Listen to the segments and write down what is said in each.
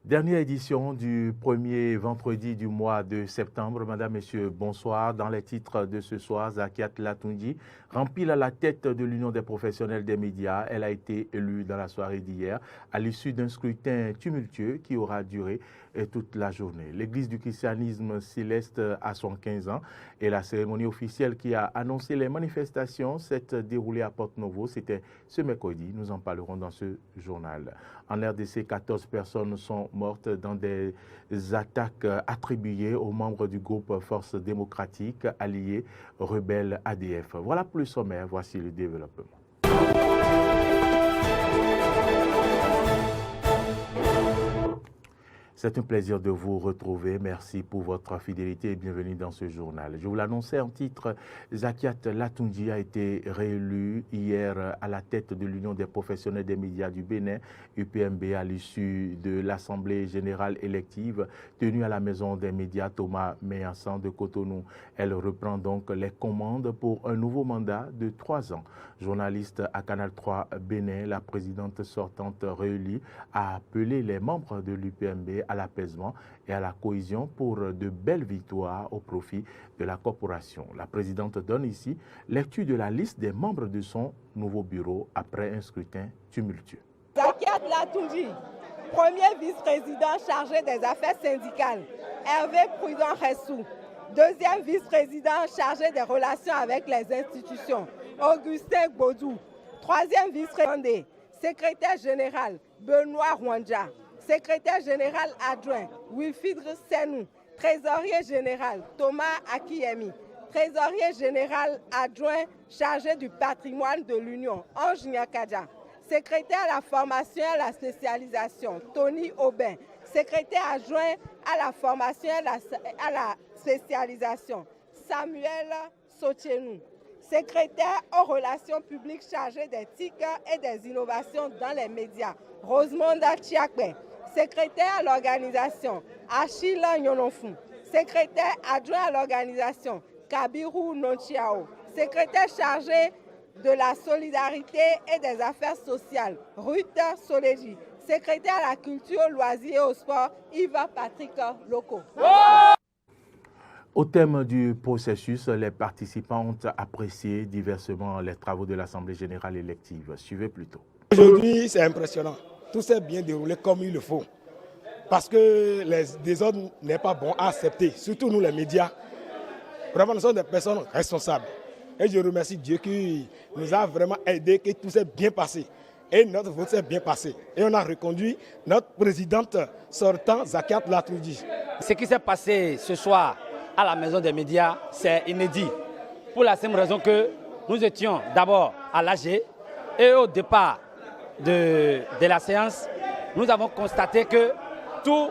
Dernière édition du premier vendredi du mois de septembre. Madame, Messieurs, bonsoir. Dans les titres de ce soir, Zakiat Latoundji rempile à la tête de l'Union des professionnels des médias. Elle a été élue dans la soirée d'hier à l'issue d'un scrutin tumultueux qui aura duré toute la journée. L'Église du christianisme céleste a 115 ans et la cérémonie officielle qui a annoncé les manifestations s'est déroulée à Porto-Novo. C'était ce mercredi. Nous en parlerons dans ce journal. En RDC, 14 personnes sont mortes dans des attaques attribuées aux membres du groupe Force démocratique allié rebelle ADF. Voilà pour le sommaire, voici le développement. C'est un plaisir de vous retrouver. Merci pour votre fidélité et bienvenue dans ce journal. Je vous l'annonçais en titre, Zakiat Latoundji a été réélu hier à la tête de l'Union des professionnels des médias du Bénin, UPMB, à l'issue de l'Assemblée générale élective tenue à la Maison des médias Thomas Meillassan de Cotonou. Elle reprend donc les commandes pour un nouveau mandat de 3 ans. Journaliste à Canal 3 Bénin, la présidente sortante réélue a appelé les membres de l'UPMB à l'apaisement et à la cohésion pour de belles victoires au profit de la corporation. La présidente donne ici lecture de la liste des membres de son nouveau bureau après un scrutin tumultueux. Zakiat Latoundji, premier vice-président chargé des affaires syndicales, Hervé Prudent-Ressou. Deuxième vice-président chargé des relations avec les institutions, Augustin Godou. Troisième vice-président, secrétaire général, Benoît Rwandja. Secrétaire général adjoint, Wilfried Senou. Trésorier général, Thomas Akiyemi. Trésorier général adjoint chargé du patrimoine de l'Union, Ange Nyakadja. Secrétaire à la formation et à la spécialisation, Tony Aubin. Secrétaire adjoint à la formation et à la spécialisation, Samuel Sochenou. Secrétaire aux relations publiques chargé des TIC et des innovations dans les médias, Rosemonda Chiakbe. Secrétaire à l'organisation, Achille Nyononfou. Secrétaire adjoint à l'organisation, Kabiru Nonchiao. Secrétaire chargé de la solidarité et des affaires sociales, Ruth Soleji. Secrétaire à la culture, loisirs et au sport, Yves Patrick Loco. Au thème du processus, les participants ont apprécié diversement les travaux de l'Assemblée générale élective. Suivez plutôt. Aujourd'hui, c'est impressionnant. Tout s'est bien déroulé comme il le faut. Parce que les désordres n'est pas bon à accepter, surtout nous les médias. Vraiment, nous sommes des personnes responsables. Et je remercie Dieu qui nous a vraiment aidés, que tout s'est bien passé. Et notre vote s'est bien passé. Et on a reconduit notre présidente sortant, Zakiat Latoundji. Ce qui s'est passé ce soir à la Maison des médias, c'est inédit. Pour la simple raison que nous étions d'abord à l'AG et au départ de la séance, nous avons constaté que tous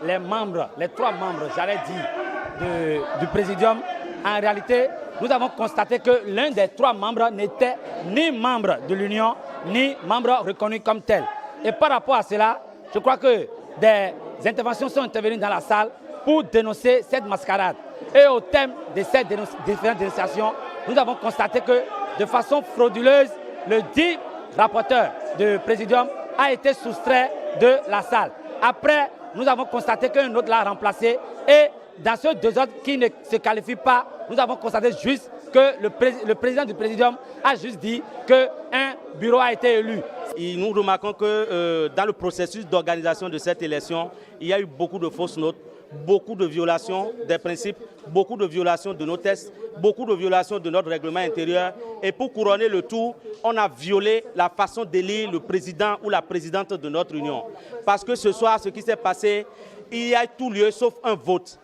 les membres, les 3 membres, j'allais dire, du présidium, en réalité, nous avons constaté que l'un des 3 membres n'était ni membre de l'Union, ni membre reconnu comme tel. Et par rapport à cela, je crois que des interventions sont intervenues dans la salle pour dénoncer cette mascarade. Et au thème de ces différentes dénonciations, nous avons constaté que de façon frauduleuse, le dit rapporteur du présidium a été soustrait de la salle. Après, nous avons constaté qu'un autre l'a remplacé et dans ce désordre qui ne se qualifie pas, nous avons constaté juste que le président du présidium a juste dit qu'un bureau a été élu. Et nous remarquons que dans le processus d'organisation de cette élection, il y a eu beaucoup de fausses notes, beaucoup de violations des principes, beaucoup de violations de nos tests, beaucoup de violations de notre règlement intérieur. Et pour couronner le tout, on a violé la façon d'élire le président ou la présidente de notre union. Parce que ce soir, ce qui s'est passé, il y a tout lieu sauf un vote.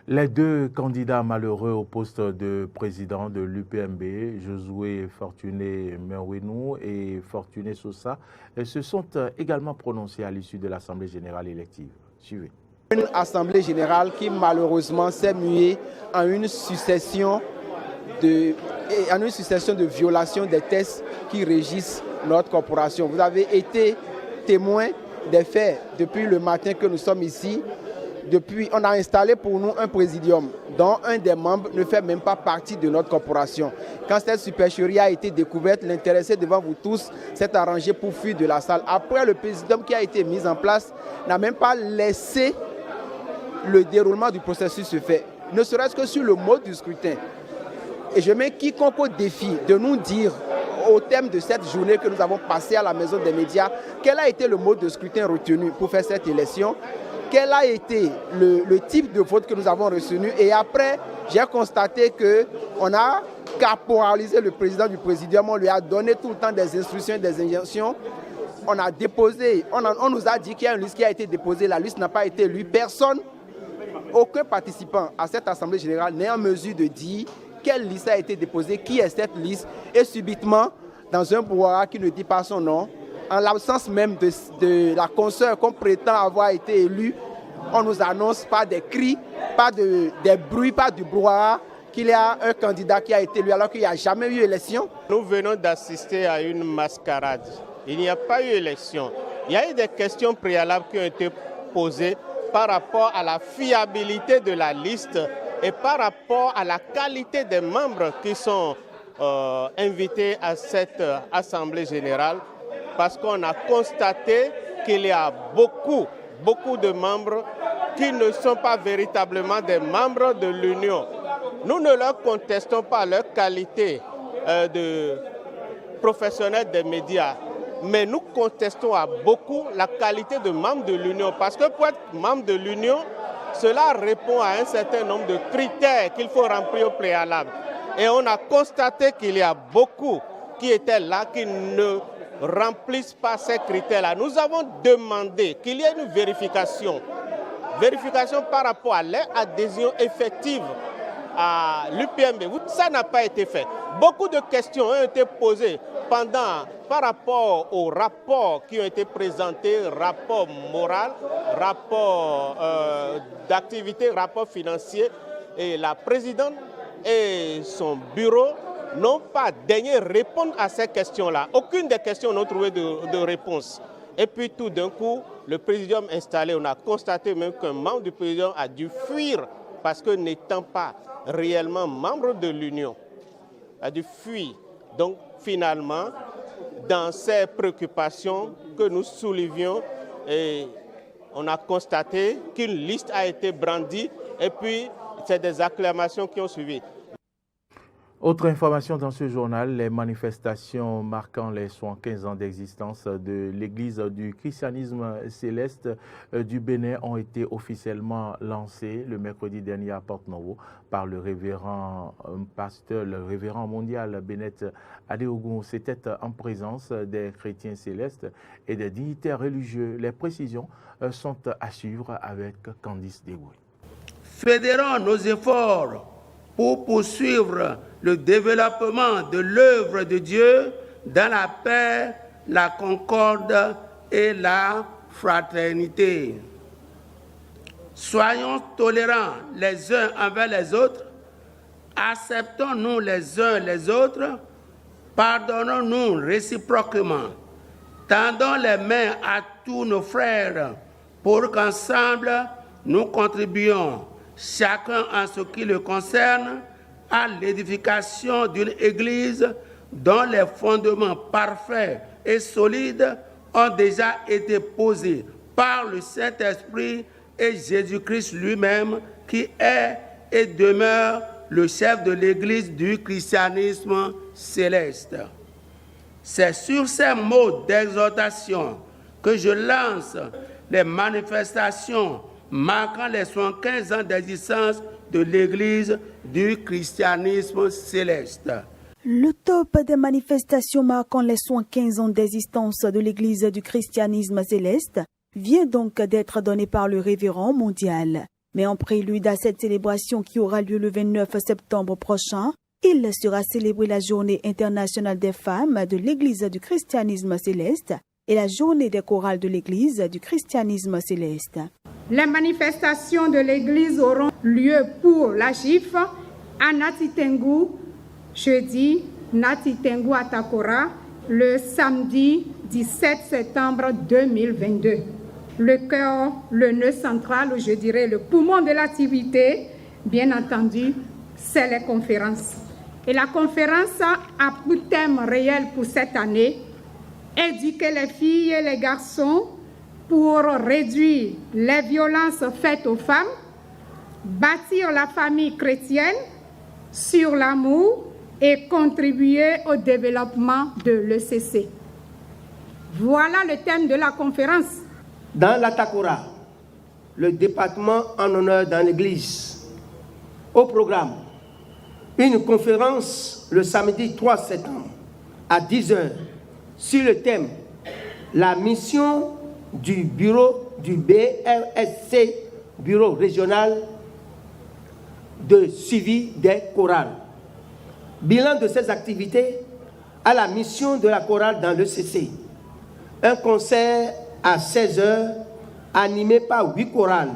Les 2 candidats malheureux au poste de président de l'UPMB, Josué Fortuné Merwenou et Fortuné Sosa, se sont également prononcés à l'issue de l'Assemblée générale élective. Suivez. Une Assemblée générale qui malheureusement s'est muée en une succession de violations des textes qui régissent notre corporation. Vous avez été témoin des faits depuis le matin que nous sommes ici, Depuis, on a installé pour nous un présidium dont un des membres ne fait même pas partie de notre corporation. Quand cette supercherie a été découverte, l'intéressé devant vous tous s'est arrangé pour fuir de la salle. Après, le présidium qui a été mis en place n'a même pas laissé le déroulement du processus se faire, ne serait-ce que sur le mode du scrutin. Et je mets quiconque au défi de nous dire, au thème de cette journée que nous avons passée à la Maison des médias, quel a été le mode de scrutin retenu pour faire cette élection, quel a été le type de vote que nous avons retenu. Et après, j'ai constaté qu'on a caporalisé le président du présidium, on lui a donné tout le temps des instructions, des injonctions. On a déposé, on nous a dit qu'il y a une liste qui a été déposée, la liste n'a pas été lue. Personne, aucun participant à cette Assemblée générale n'est en mesure de dire quelle liste a été déposée, qui est cette liste. Et subitement, dans un brouhaha qui ne dit pas son nom, en l'absence même de la consoeur qu'on prétend avoir été élue, on nous annonce pas des cris, pas des bruits, pas du brouhaha, qu'il y a un candidat qui a été élu alors qu'il n'y a jamais eu élection. Nous venons d'assister à une mascarade. Il n'y a pas eu élection. Il y a eu des questions préalables qui ont été posées par rapport à la fiabilité de la liste et par rapport à la qualité des membres qui sont invités à cette Assemblée générale. Parce qu'on a constaté qu'il y a beaucoup de membres qui ne sont pas véritablement des membres de l'Union. Nous ne leur contestons pas leur qualité de professionnels des médias, mais nous contestons à beaucoup la qualité de membre de l'Union. Parce que pour être membre de l'Union, cela répond à un certain nombre de critères qu'il faut remplir au préalable. Et on a constaté qu'il y a beaucoup qui étaient là, qui ne remplissent pas ces critères-là. Nous avons demandé qu'il y ait une vérification par rapport à leur adhésion effective à l'UPMB. Ça n'a pas été fait. Beaucoup de questions ont été posées par rapport aux rapports qui ont été présentés, rapport moral, rapport d'activité, rapport financier. Et la présidente et son bureau n'ont pas daigné répondre à ces questions-là. Aucune des questions n'a trouvé de réponse. Et puis tout d'un coup, le présidium installé, on a constaté même qu'un membre du présidium a dû fuir parce que n'étant pas réellement membre de l'Union, a dû fuir. Donc finalement, dans ces préoccupations que nous soulevions, on a constaté qu'une liste a été brandie et puis c'est des acclamations qui ont suivi. Autre information dans ce journal, les manifestations marquant les 75 ans d'existence de l'Église du christianisme céleste du Bénin ont été officiellement lancées le mercredi dernier à Porto-Novo par le révérend pasteur, le révérend mondial Bennett Adeogun. C'était en présence des chrétiens célestes et des dignitaires religieux. Les précisions sont à suivre avec Candice Degoué. Fédérons nos efforts pour poursuivre le développement de l'œuvre de Dieu dans la paix, la concorde et la fraternité. Soyons tolérants les uns envers les autres, acceptons-nous les uns les autres, pardonnons-nous réciproquement, tendons les mains à tous nos frères pour qu'ensemble nous contribuions, chacun en ce qui le concerne, à l'édification d'une Église dont les fondements parfaits et solides ont déjà été posés par le Saint-Esprit et Jésus-Christ lui-même, qui est et demeure le chef de l'Église du christianisme céleste. C'est sur ces mots d'exhortation que je lance les manifestations marquant les 75 ans d'existence de l'Église du christianisme céleste. Le top des manifestations marquant les 75 ans d'existence de l'Église du christianisme céleste vient donc d'être donné par le révérend mondial. Mais en prélude à cette célébration qui aura lieu le 29 septembre prochain, il sera célébré la Journée internationale des femmes de l'Église du christianisme céleste et la Journée des chorales de l'Église du christianisme céleste. Les manifestations de l'Église auront lieu pour la GIF à Natitengu, jeudi, Natitengu à Takora, le samedi 17 septembre 2022. le cœur, le nœud central, ou je dirais le poumon de l'activité, bien entendu, c'est les conférences. Et la conférence a pour thème réel pour cette année, éduquer les filles et les garçons pour réduire les violences faites aux femmes, bâtir la famille chrétienne sur l'amour et contribuer au développement de l'ECC. Voilà le thème de la conférence. Dans l'Atakora, le département en honneur dans l'église, au programme, une conférence le samedi 3 septembre à 10h sur le thème « La mission du bureau du BRSC, bureau régional de suivi des chorales. Bilan de ces activités à la mission de la chorale dans l'ECC. Un concert à 16h animé par 8 chorales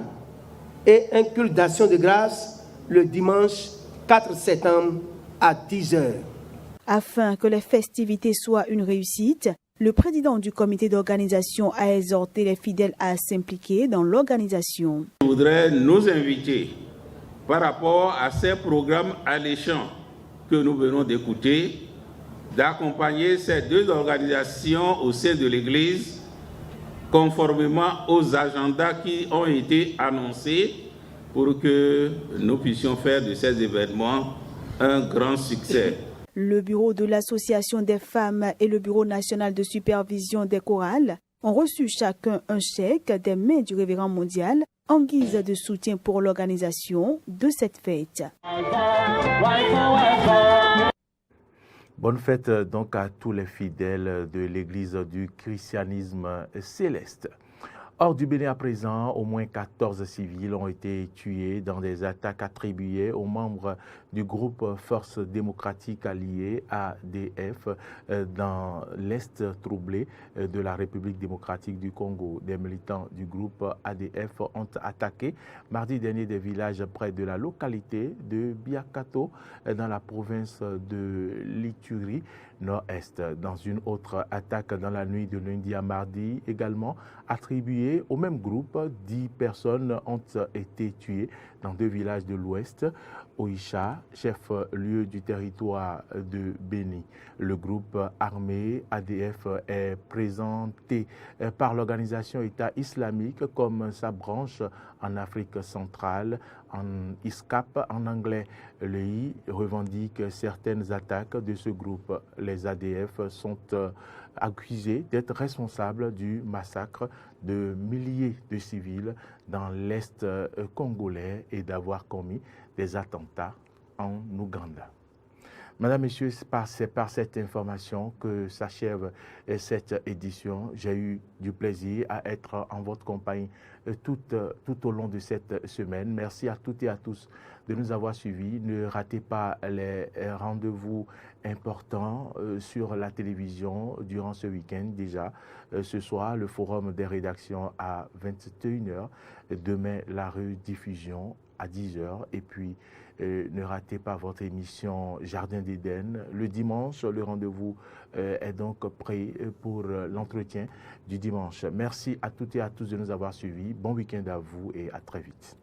et un culte d'action de grâce le dimanche 4 septembre à 10h. Afin que les festivités soient une réussite, le président du comité d'organisation a exhorté les fidèles à s'impliquer dans l'organisation. Je voudrais nous inviter par rapport à ces programmes alléchants que nous venons d'écouter, d'accompagner ces deux organisations au sein de l'Église conformément aux agendas qui ont été annoncés pour que nous puissions faire de ces événements un grand succès. Le bureau de l'Association des femmes et le Bureau national de supervision des chorales ont reçu chacun un chèque des mains du révérend mondial en guise de soutien pour l'organisation de cette fête. Bonne fête donc à tous les fidèles de l'Église du christianisme céleste. Hors du Bénin à présent, au moins 14 civils ont été tués dans des attaques attribuées aux membres du groupe Force démocratique alliée ADF dans l'Est troublé de la République démocratique du Congo. Des militants du groupe ADF ont attaqué mardi dernier des villages près de la localité de Biakato dans la province de l'Ituri Nord-Est. Dans une autre attaque dans la nuit de lundi à mardi, également attribuée au même groupe, 10 personnes ont été tuées dans 2 villages de l'Ouest. Oisha, chef-lieu du territoire de Béni. Le groupe armé ADF est présenté par l'organisation État islamique comme sa branche en Afrique centrale, en ISCAP en anglais. L'EI revendique certaines attaques de ce groupe. Les ADF sont accusés d'être responsables du massacre de milliers de civils dans l'Est congolais et d'avoir commis des attentats en Ouganda. Madame, Messieurs, c'est par cette information que s'achève cette édition. J'ai eu du plaisir à être en votre compagnie tout au long de cette semaine. Merci à toutes et à tous de nous avoir suivis. Ne ratez pas les rendez-vous importants sur la télévision durant ce week-end déjà. Ce soir, le forum des rédactions à 21h. Demain, la rediffusion à 10h. Et puis, ne ratez pas votre émission Jardin d'Éden. Le dimanche, le rendez-vous est donc prêt pour l'entretien du dimanche. Merci à toutes et à tous de nous avoir suivis. Bon week-end à vous et à très vite.